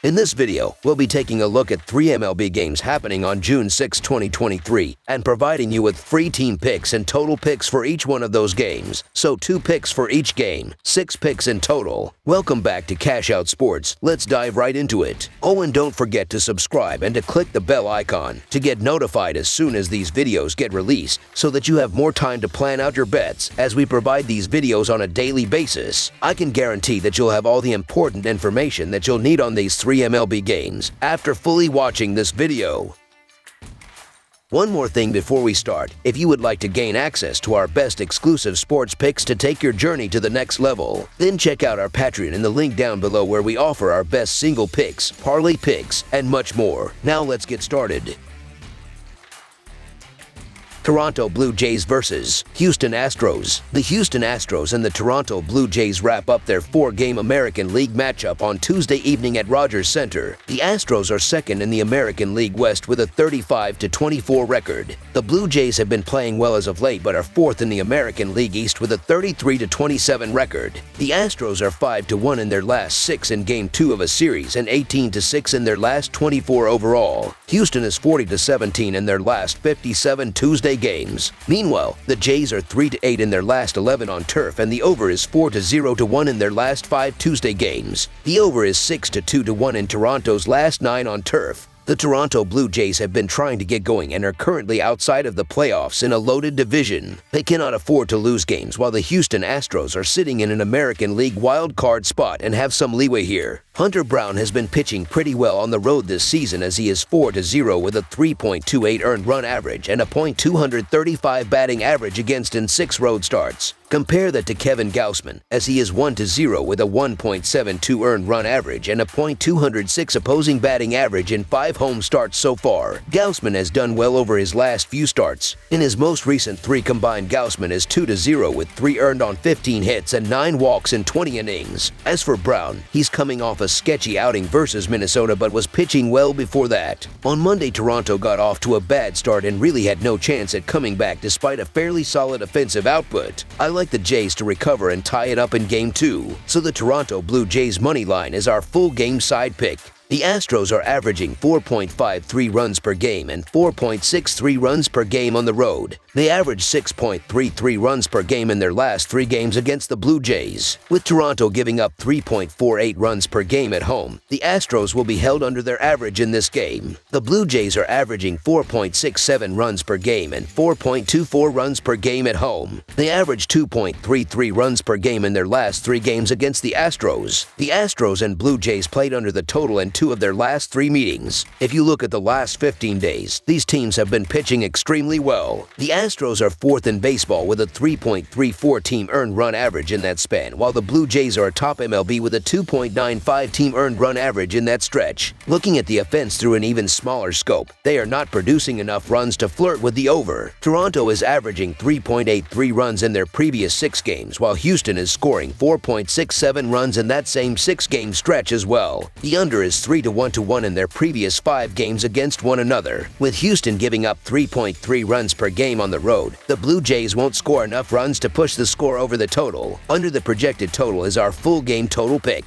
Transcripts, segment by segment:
In this video, we'll be taking a look at 3 MLB games happening on June 6, 2023, and providing you with free team picks and total picks for each one of those games. So 2 picks for each game, 6 picks in total. Welcome back to Cash Out Sports. Let's dive right into it. Oh, and don't forget to subscribe and to click the bell icon to get notified as soon as these videos get released, so that you have more time to plan out your bets as we provide these videos on a daily basis. I can guarantee that you'll have all the important information that you'll need on these 3 MLB games after fully watching this video. One more thing before we start: if you would like to gain access to our best exclusive sports picks to take your journey to the next level, then check out our Patreon in the link down below, where we offer our best single picks, parlay picks, and much more. Now let's get started. Toronto Blue Jays vs. Houston Astros. The Houston Astros and the Toronto Blue Jays wrap up their 4-game American League matchup on Tuesday evening at Rogers Center. The Astros are second in the American League West with a 35-24 record. The Blue Jays have been playing well as of late, but are 4th in the American League East with a 33-27 record. The Astros are 5-1 in their last 6 in Game 2 of a series and 18-6 in their last 24 overall. Houston is 40-17 in their last 57 Tuesday games. Meanwhile, the Jays are 3-8 in their last 11 on turf, and the over is 4-0-1 in their last 5 Tuesday games. The over is 6-2-1 in Toronto's last 9 on turf. The Toronto Blue Jays have been trying to get going and are currently outside of the playoffs in a loaded division. They cannot afford to lose games, while the Houston Astros are sitting in an American League wild card spot and have some leeway here. Hunter Brown has been pitching pretty well on the road this season, as he is 4-0 with a 3.28 earned run average and a .235 batting average against in 6 road starts. Compare that to Kevin Gausman, as he is 1-0 with a 1.72 earned run average and a .206 opposing batting average in 5 home starts so far. Gausman has done well over his last few starts. In his most recent 3 combined, Gausman is 2-0 with 3 earned on 15 hits and 9 walks in 20 innings. As for Brown, he's coming off a sketchy outing versus Minnesota, but was pitching well before that. On Monday, Toronto got off to a bad start and really had no chance at coming back despite a fairly solid offensive output. I like the Jays to recover and tie it up in Game 2, so the Toronto Blue Jays money line is our full game side pick. The Astros are averaging 4.53 runs per game and 4.63 runs per game on the road. They average 6.33 runs per game in their last 3 games against the Blue Jays. With Toronto giving up 3.48 runs per game at home, the Astros will be held under their average in this game. The Blue Jays are averaging 4.67 runs per game and 4.24 runs per game at home. They average 2.33 runs per game in their last 3 games against the Astros. The Astros and Blue Jays played under the total in 2 of their last 3 meetings. If you look at the last 15 days, these teams have been pitching extremely well. The Astros are 4th in baseball with a 3.34 team earned run average in that span, while the Blue Jays are atop MLB with a 2.95 team earned run average in that stretch. Looking at the offense through an even smaller scope, they are not producing enough runs to flirt with the over. Toronto is averaging 3.83 runs in their previous 6 games, while Houston is scoring 4.67 runs in that same 6-game stretch as well. The under is 3-1 in their previous 5 games against one another. With Houston giving up 3.3 runs per game on the road, the Blue Jays won't score enough runs to push the score over the total. Under the projected total is our full game total pick.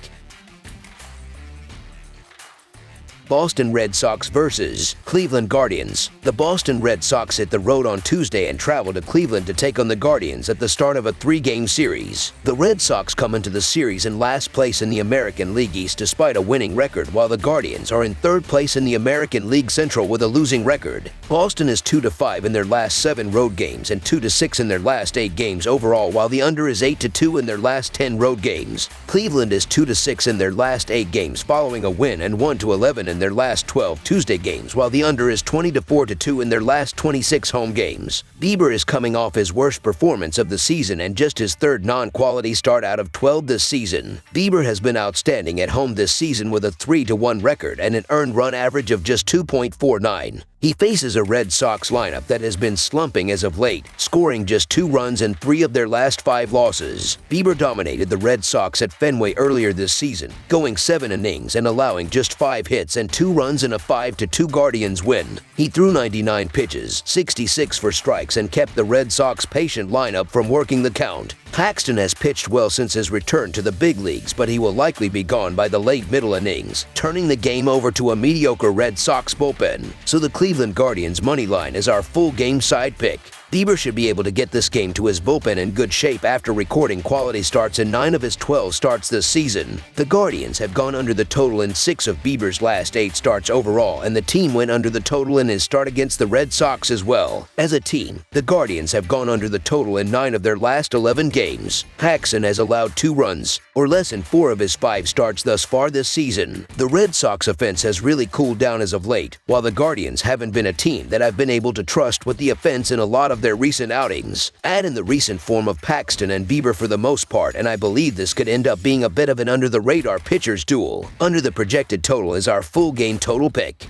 Boston Red Sox vs. Cleveland Guardians. The Boston Red Sox hit the road on Tuesday and traveled to Cleveland to take on the Guardians at the start of a 3-game series. The Red Sox come into the series in last place in the American League East despite a winning record, while the Guardians are in 3rd place in the American League Central with a losing record. Boston is 2-5 in their last 7 road games and 2-6 in their last 8 games overall, while the under is 8-2 in their last 10 road games. Cleveland is 2-6 in their last 8 games following a win, and 1-11 in their last 12 Tuesday games, while the under is 20-4-2 in their last 26 home games. Bieber is coming off his worst performance of the season and just his 3rd non-quality start out of 12 this season. Bieber has been outstanding at home this season with a 3-1 record and an earned run average of just 2.49. He faces a Red Sox lineup that has been slumping as of late, scoring just 2 runs in 3 of their last 5 losses. Bieber dominated the Red Sox at Fenway earlier this season, going 7 innings and allowing just 5 hits and 2 runs in a 5-2 Guardians win. He threw 99 pitches, 66 for strikes, and kept the Red Sox patient lineup from working the count. Paxton has pitched well since his return to the big leagues, but he will likely be gone by the late middle innings, turning the game over to a mediocre Red Sox bullpen. So the Cleveland Guardians' money line is our full game side pick. Bieber should be able to get this game to his bullpen in good shape after recording quality starts in 9 of his 12 starts this season. The Guardians have gone under the total in 6 of Bieber's last 8 starts overall, and the team went under the total in his start against the Red Sox as well. As a team, the Guardians have gone under the total in 9 of their last 11 games. Paxton has allowed 2 runs, or less in 4 of his 5 starts thus far this season. The Red Sox offense has really cooled down as of late, while the Guardians haven't been a team that I've been able to trust with the offense in a lot of their recent outings. Add in the recent form of Paxton and Bieber for the most part, and I believe this could end up being a bit of an under-the-radar pitchers duel. Under the projected total is our full game total pick.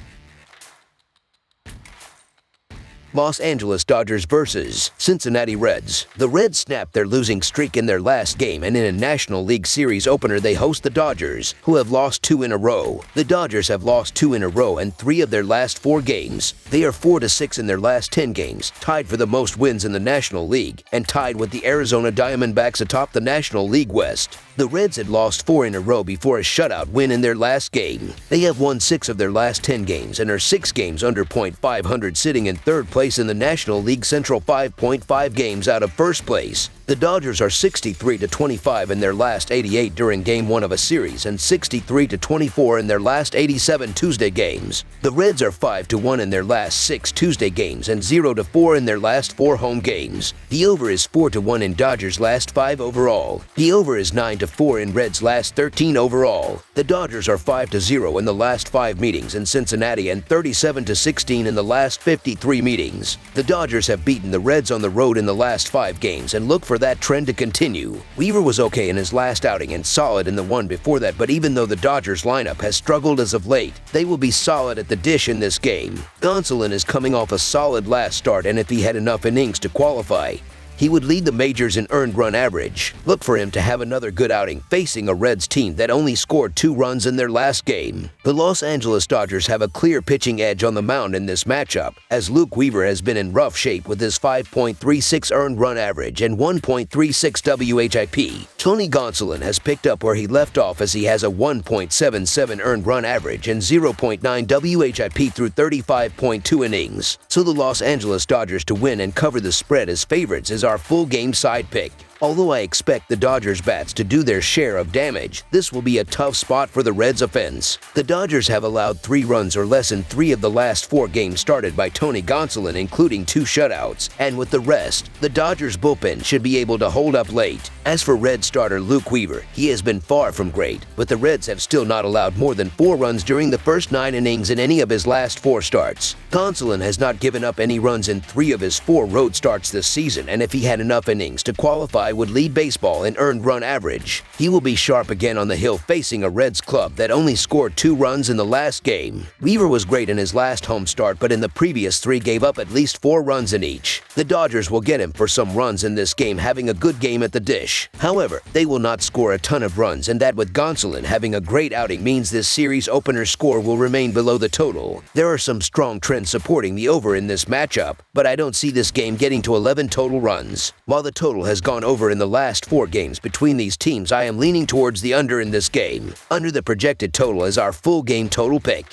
Los Angeles Dodgers vs. Cincinnati Reds. The Reds snapped their losing streak in their last game, and in a National League Series opener they host the Dodgers, who have lost 2 in a row. The Dodgers have lost 2 in a row in 3 of their last 4 games. They are 4-6 in their last 10 games, tied for the most wins in the National League, and tied with the Arizona Diamondbacks atop the National League West. The Reds had lost 4 in a row before a shutout win in their last game. They have won 6 of their last 10 games and are 6 games under .500, sitting in 3rd place in the National League Central, 5.5 games out of 1st place. The Dodgers are 63-25 in their last 88 during Game 1 of a series and 63-24 in their last 87 Tuesday games. The Reds are 5-1 in their last 6 Tuesday games and 0-4 in their last 4 home games. The over is 4-1 in Dodgers' last 5 overall. The over is 9-4 in Reds' last 13 overall. The Dodgers are 5-0 in the last 5 meetings in Cincinnati and 37-16 in the last 53 meetings. The Dodgers have beaten the Reds on the road in the last 5 games and look for that trend to continue. Weaver was okay in his last outing and solid in the one before that, but even though the Dodgers lineup has struggled as of late, they will be solid at the dish in this game. Gonsolin is coming off a solid last start, and if he had enough innings to qualify, he would lead the majors in earned run average. Look for him to have another good outing facing a Reds team that only scored 2 runs in their last game. The Los Angeles Dodgers have a clear pitching edge on the mound in this matchup, as Luke Weaver has been in rough shape with his 5.36 earned run average and 1.36 WHIP. Tony Gonsolin has picked up where he left off, as he has a 1.77 earned run average and 0.9 WHIP through 35.2 innings. So the Los Angeles Dodgers to win and cover the spread as favorites is our full game side pick. Although I expect the Dodgers bats to do their share of damage, this will be a tough spot for the Reds offense. The Dodgers have allowed 3 runs or less in 3 of the last 4 games started by Tony Gonsolin, including 2 shutouts, and with the rest, the Dodgers bullpen should be able to hold up late. As for Red starter Luke Weaver, he has been far from great, but the Reds have still not allowed more than 4 runs during the first 9 innings in any of his last 4 starts. Gonsolin has not given up any runs in 3 of his 4 road starts this season, and if he had enough innings to qualify, would lead baseball in earned run average. He will be sharp again on the hill facing a Reds club that only scored 2 runs in the last game. Weaver was great in his last home start, but in the previous 3 gave up at least 4 runs in each. The Dodgers will get him for some runs in this game, having a good game at the dish. However, they will not score a ton of runs, and that with Gonsolin having a great outing means this series opener score will remain below the total. There are some strong trends supporting the over in this matchup, but I don't see this game getting to 11 total runs. While the total has gone over in the last 4 games between these teams, I am leaning towards the under in this game. Under the projected total is our full game total pick.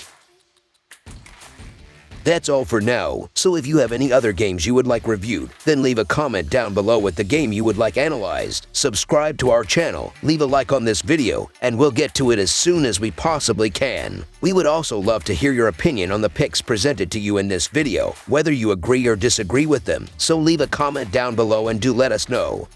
That's all for now, so if you have any other games you would like reviewed, then leave a comment down below with the game you would like analyzed. Subscribe to our channel, leave a like on this video, and we'll get to it as soon as we possibly can. We would also love to hear your opinion on the picks presented to you in this video, whether you agree or disagree with them, so leave a comment down below and do let us know.